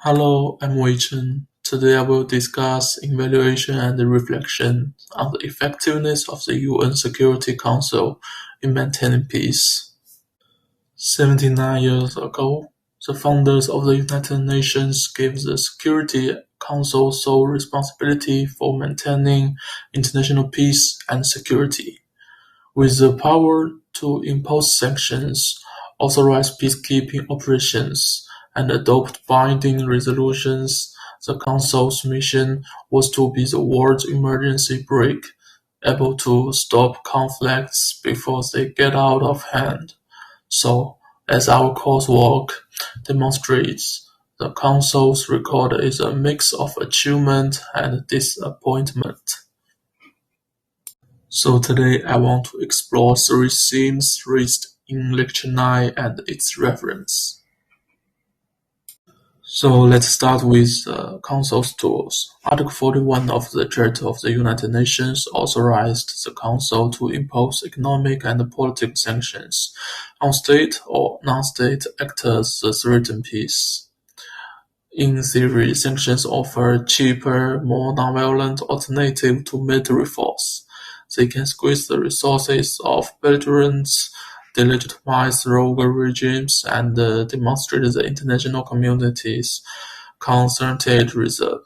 Hello, I'm Wei Chen. Today I will discuss evaluation and reflection on the effectiveness of the UN Security Council in maintaining peace. 79 years ago, the founders of the United Nations gave the Security Council sole responsibility for maintaining international peace and security. With the power to impose sanctions, authorize peacekeeping operations, and adopt binding resolutions, the Council's mission was to be the world's emergency brake, able to stop conflicts before they get out of hand. So, as our coursework demonstrates, the Council's record is a mix of achievement and disappointment. So today I want to explore three themes raised in Lecture 9 and its reference. So let's start with Council's tools. Article 41 of the Charter of the United Nations authorized the Council to impose economic and political sanctions on state or non-state actors that threaten peace. In theory, sanctions offer a cheaper, more non-violent alternative to military force. They can squeeze the resources of belligerents, delegitimize rogue regimes, and demonstrate the international community's concerted reserve.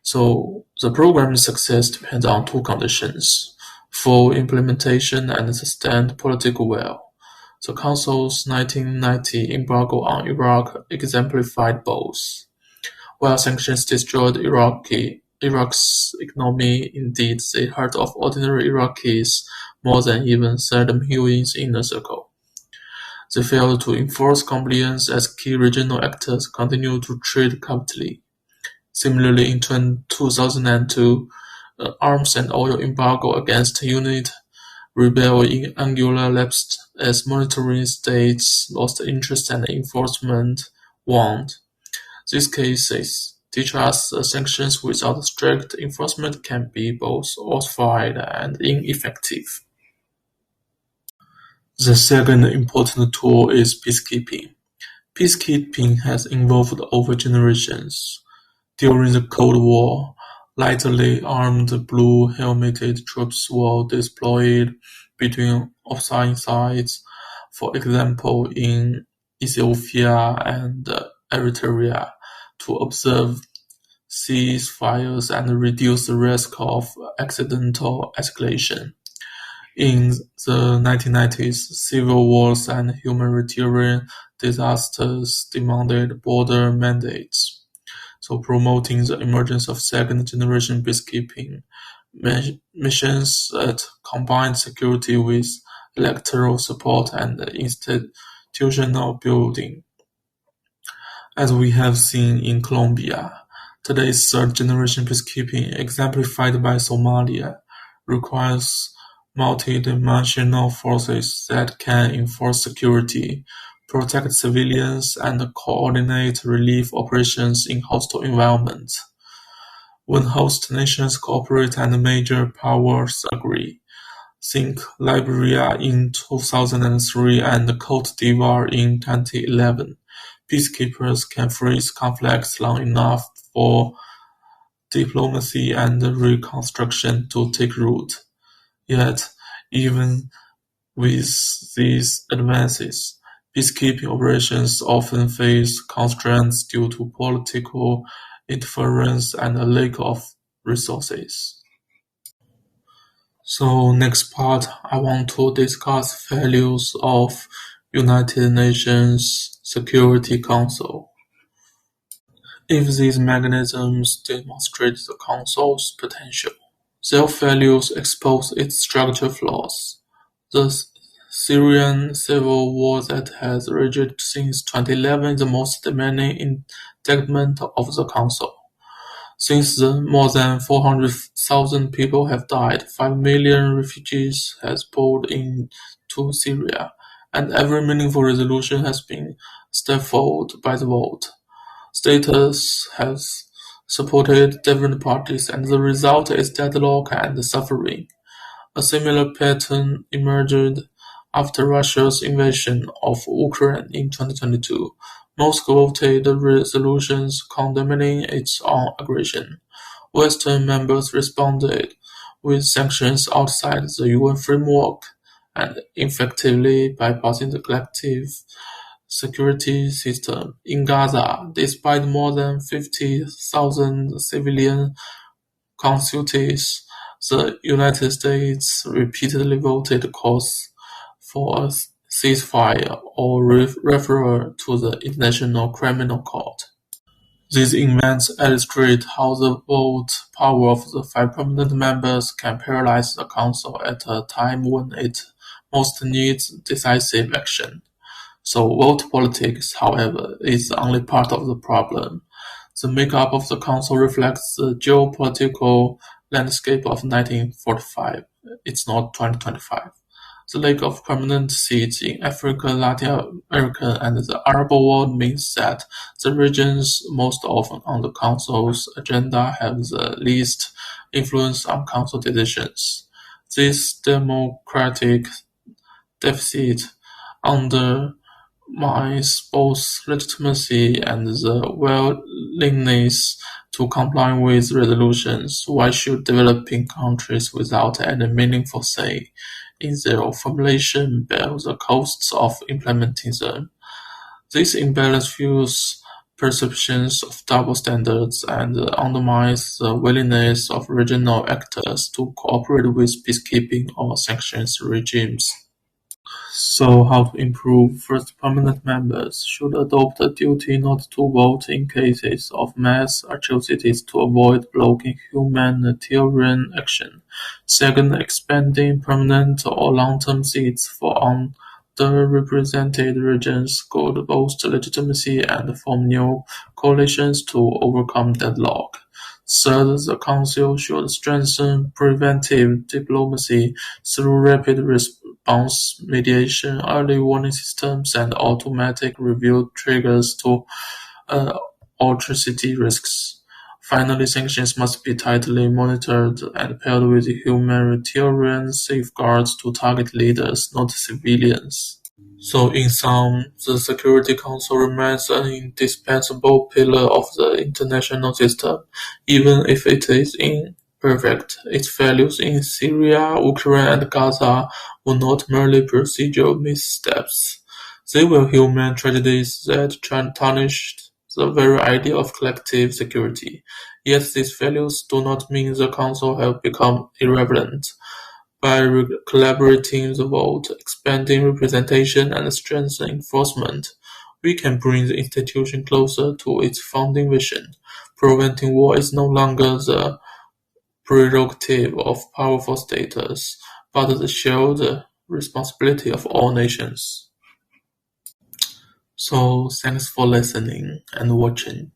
So the program's success depends on two conditions: full implementation and sustained political will. The Council's 1990 embargo on Iraq exemplified both. While sanctions destroyed Iraq's economy, indeed they hurt of ordinary Iraqis more than even Saddam Hussein's inner circle. They failed to enforce compliance as key regional actors continued to trade capitally. Similarly, in 2002, arms and oil embargo against unit rebel in Angola lapsed as monitoring states lost interest and enforcement waned. These cases teach us that sanctions without strict enforcement can be both ossified and ineffective. The second important tool is peacekeeping. Peacekeeping has evolved over generations. During the Cold War, lightly armed blue-helmeted troops were deployed between opposing sides, for example in Ethiopia and Eritrea, to observe ceasefires and reduce the risk of accidental escalation. In the 1990s, civil wars and humanitarian disasters demanded border mandates, so promoting the emergence of second-generation peacekeeping missions that combined security with electoral support and institutional building. As we have seen in Colombia, today's third-generation peacekeeping, exemplified by Somalia, requires multidimensional forces that can enforce security, protect civilians, and coordinate relief operations in hostile environments. When host nations cooperate and major powers agree, think Liberia in 2003 and Cote d'Ivoire in 2011, peacekeepers can freeze conflicts long enough for diplomacy and reconstruction to take root. Yet, even with these advances, peacekeeping operations often face constraints due to political interference and a lack of resources. So next part, I want to discuss values of United Nations Security Council. If these mechanisms demonstrate the Council's potential, their failures expose its structural flaws. The Syrian civil war that has raged since 2011 is the most demanding indictment of the Council. Since then, more than 400,000 people have died, 5 million refugees has poured into Syria, and every meaningful resolution has been stifled by the vote. States have supported different parties, and the result is deadlock and suffering. A similar pattern emerged after Russia's invasion of Ukraine in 2022, Moscow voted resolutions condemning its own aggression. Western members responded with sanctions outside the UN framework and effectively bypassing the collective security system. In Gaza, despite more than 50,000 civilian casualties, the United States repeatedly voted calls for a ceasefire or referral to the International Criminal Court. These events illustrate how the vote power of the five permanent members can paralyze the Council at a time when it most needs decisive action. So vote politics, however, is only part of the problem. The makeup of the Council reflects the geopolitical landscape of 1945. It's not 2025. The lack of permanent seats in Africa, Latin America, and the Arab world means that the regions most often on the Council's agenda have the least influence on Council decisions. This democratic deficit undermines both legitimacy and the willingness to comply with resolutions. Why should developing countries without any meaningful say in their formulation bear the costs of implementing them? This imbalance fuels perceptions of double standards and undermines the willingness of regional actors to cooperate with peacekeeping or sanctions regimes. So how to improve? First, permanent members should adopt a duty not to vote in cases of mass atrocities to avoid blocking humanitarian action. Second, expanding permanent or long-term seats for underrepresented regions could boost legitimacy and form new coalitions to overcome deadlock. Third, the Council should strengthen preventive diplomacy through rapid response mediation, early warning systems, and automatic review triggers to uh, atrocity risks. Finally, sanctions must be tightly monitored and paired with humanitarian safeguards to target leaders, not civilians. So in sum, the Security Council remains an indispensable pillar of the international system, even if it is imperfect. Its failures in Syria, Ukraine, and Gaza were not merely procedural missteps. They were human tragedies that tarnished the very idea of collective security. Yet these failures do not mean the Council have become irrelevant. By collaborating the vote, expanding representation, and strengthening enforcement, we can bring the institution closer to its founding vision. Preventing war is no longer the prerogative of powerful states, but the shared responsibility of all nations. So, thanks for listening and watching.